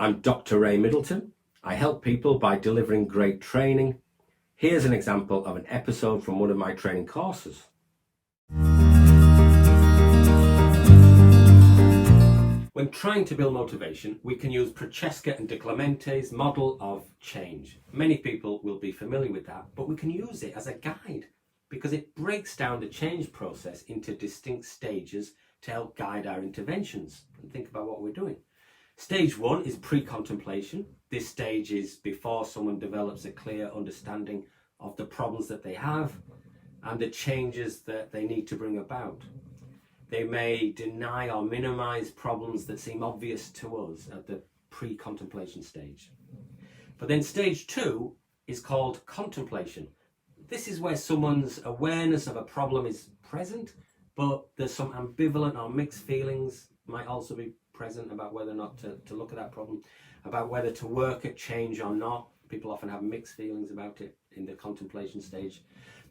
I'm Dr. Ray Middleton. I help people by delivering great training. Here's an example of an episode from one of my training courses. When trying to build motivation, we can use Francesca and De Clemente's model of change. Many people will be familiar with that, but we can use it as a guide because it breaks down the change process into distinct stages to help guide our interventions and think about what we're doing. Stage 1 is pre-contemplation. This stage is before someone develops a clear understanding of the problems that they have and the changes that they need to bring about. They may deny or minimize problems that seem obvious to us at the pre-contemplation stage. But then stage 2 is called contemplation. This is where someone's awareness of a problem is present, but there's some ambivalent or mixed feelings might also be present about whether or not to look at that problem, about whether to work at change or not. People often have mixed feelings about it in the contemplation stage.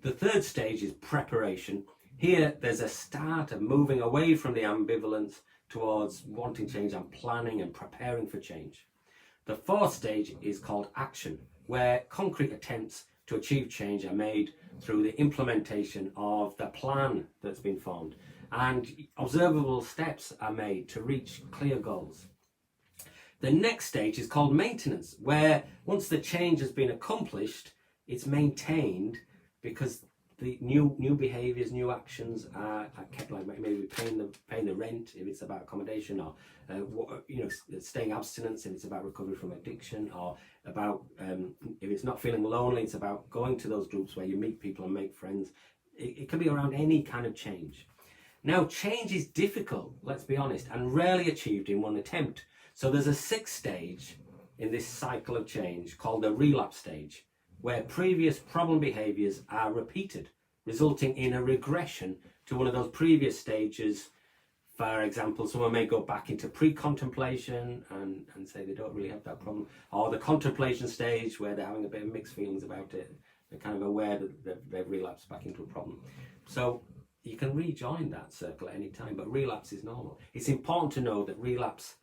The third stage is preparation. Here, there's a start of moving away from the ambivalence towards wanting change and planning and preparing for change. The fourth stage is called action, where concrete attempts to achieve change are made through the implementation of the plan that's been formed, and observable steps are made to reach clear goals. The next stage is called maintenance, where once the change has been accomplished, it's maintained because the new behaviours, new actions are kept, like maybe paying the rent if it's about accommodation, or staying abstinence if it's about recovery from addiction, or about if it's not feeling lonely, it's about going to those groups where you meet people and make friends. It can be around any kind of change. Now, change is difficult, let's be honest, and rarely achieved in one attempt. So there's a sixth stage in this cycle of change called the relapse stage, where previous problem behaviours are repeated, resulting in a regression to one of those previous stages. For example, someone may go back into pre-contemplation and say they don't really have that problem, or the contemplation stage where they're having a bit of mixed feelings about it. They're kind of aware that they've relapsed back into a problem. So you can rejoin that circle at any time, but relapse is normal. It's important to know that relapse,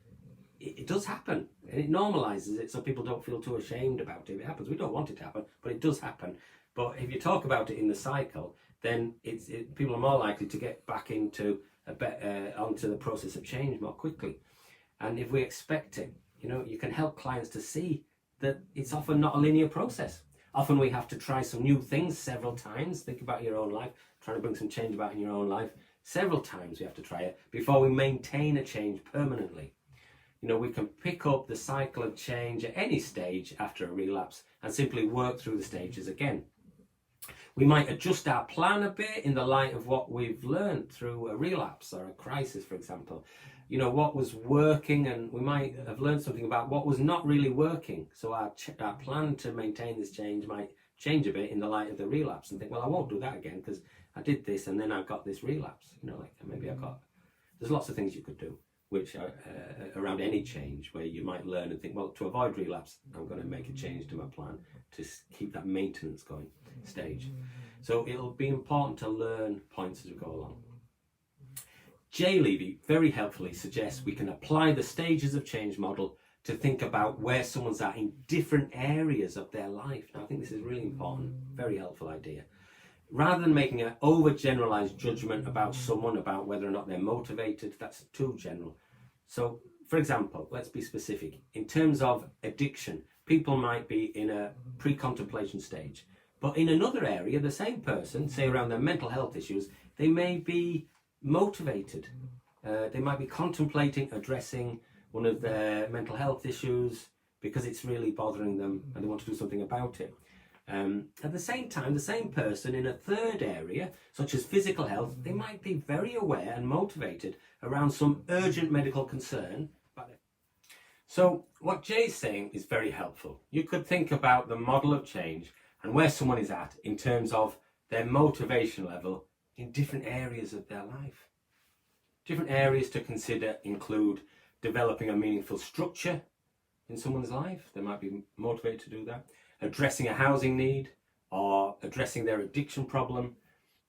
it does happen, and it normalizes it so people don't feel too ashamed about it. If it happens, we don't want it to happen, but it does happen. But if you talk about it in the cycle, then people are more likely to get back into onto the process of change more quickly. And if we expect it, you can help clients to see that it's often not a linear process. Often we have to try some new things several times. Think about your own life, trying to bring some change about in your own life. Several times we have to try it before we maintain a change permanently. We can pick up the cycle of change at any stage after a relapse and simply work through the stages again. We might adjust our plan a bit in the light of what we've learned through a relapse or a crisis, for example. What was working, and we might have learned something about what was not really working. So our plan to maintain this change might change a bit in the light of the relapse, and think, well, I won't do that again because I did this and then I've got this relapse. There's lots of things you could do which are around any change, where you might learn and think, well, to avoid relapse, I'm going to make a change to my plan to keep that maintenance going stage. So it'll be important to learn points as we go along. J. Levy very helpfully suggests we can apply the stages of change model to think about where someone's at in different areas of their life. Now, I think this is really important, very helpful idea. Rather than making an overgeneralized judgment about someone, about whether or not they're motivated, that's too general. So, for example, let's be specific. In terms of addiction, people might be in a pre-contemplation stage, but in another area, the same person, say around their mental health issues, they may be motivated. They might be contemplating addressing one of their mental health issues because it's really bothering them and they want to do something about it. At the same time, the same person in a third area, such as physical health, they might be very aware and motivated around some urgent medical concern. So what Jay's saying is very helpful. You could think about the model of change and where someone is at in terms of their motivation level in different areas of their life. Different areas to consider include developing a meaningful structure in someone's life. They might be motivated to do that. Addressing a housing need, or addressing their addiction problem,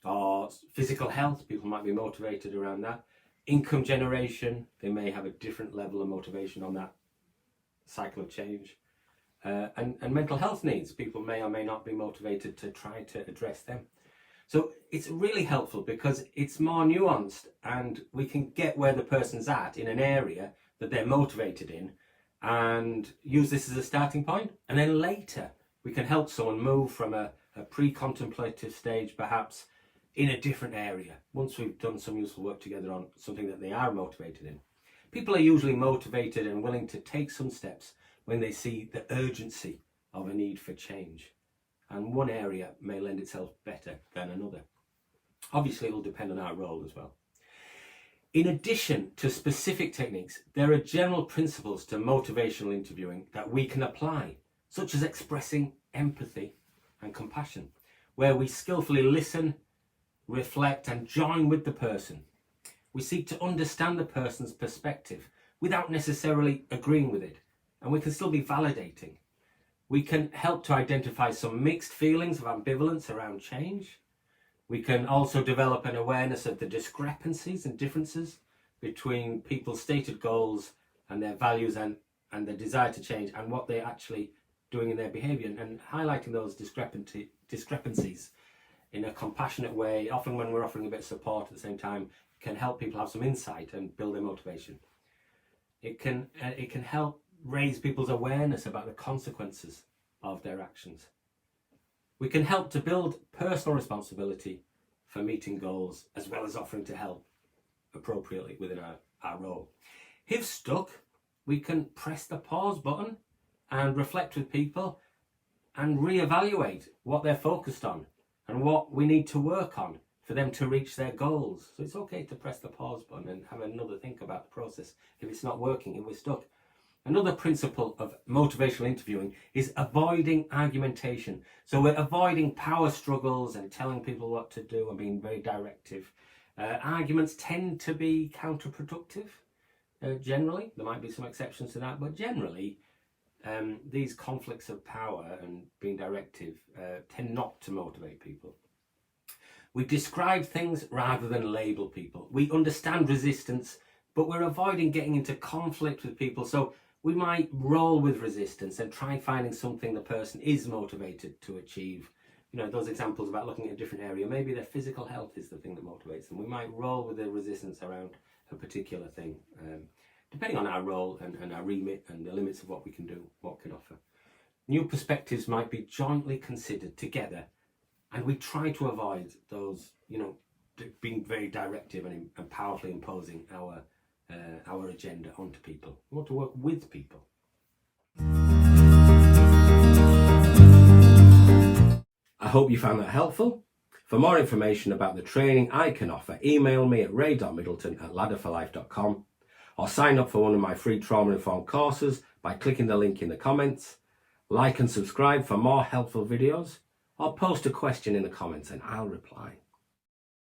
or physical health. People might be motivated around that. Income generation, they may have a different level of motivation on that. cycle of change. And mental health needs. People may or may not be motivated to try to address them. So it's really helpful because it's more nuanced and we can get where the person's at in an area that they're motivated in and use this as a starting point. And then later we can help someone move from a pre-contemplative stage perhaps in a different area once we've done some useful work together on something that they are motivated in. People are usually motivated and willing to take some steps when they see the urgency of a need for change. And one area may lend itself better than another. Obviously, it will depend on our role as well. In addition to specific techniques, there are general principles to motivational interviewing that we can apply, such as expressing empathy and compassion, where we skillfully listen, reflect, and join with the person. We seek to understand the person's perspective without necessarily agreeing with it, and we can still be validating. We can help to identify some mixed feelings of ambivalence around change. We can also develop an awareness of the discrepancies and differences between people's stated goals and their values and their desire to change and what they're actually doing in their behaviour, and highlighting those discrepancies in a compassionate way, often when we're offering a bit of support at the same time, can help people have some insight and build their motivation. It can help raise people's awareness about the consequences of their actions. We can help to build personal responsibility for meeting goals, as well as offering to help appropriately within our role. If stuck, we can press the pause button and reflect with people and reevaluate what they're focused on and what we need to work on for them to reach their goals. So it's okay to press the pause button and have another think about the process if it's not working, if we're stuck. Another principle of motivational interviewing is avoiding argumentation. So we're avoiding power struggles and telling people what to do and being very directive. Arguments tend to be counterproductive, generally. There might be some exceptions to that, but generally these conflicts of power and being directive tend not to motivate people. We describe things rather than label people. We understand resistance, but we're avoiding getting into conflict with people. So we might roll with resistance and try finding something the person is motivated to achieve. You know, those examples about looking at a different area, maybe their physical health is the thing that motivates them. We might roll with the resistance around a particular thing, depending on our role and our remit and the limits of what we can do, what can offer. New perspectives might be jointly considered together, and we try to avoid those, being very directive and powerfully imposing our agenda onto people. We want to work with people. I hope you found that helpful. For more information about the training I can offer, email me at ray.middleton@ladderforlife.com or sign up for one of my free trauma-informed courses by clicking the link in the comments. Like and subscribe for more helpful videos, or post a question in the comments and I'll reply.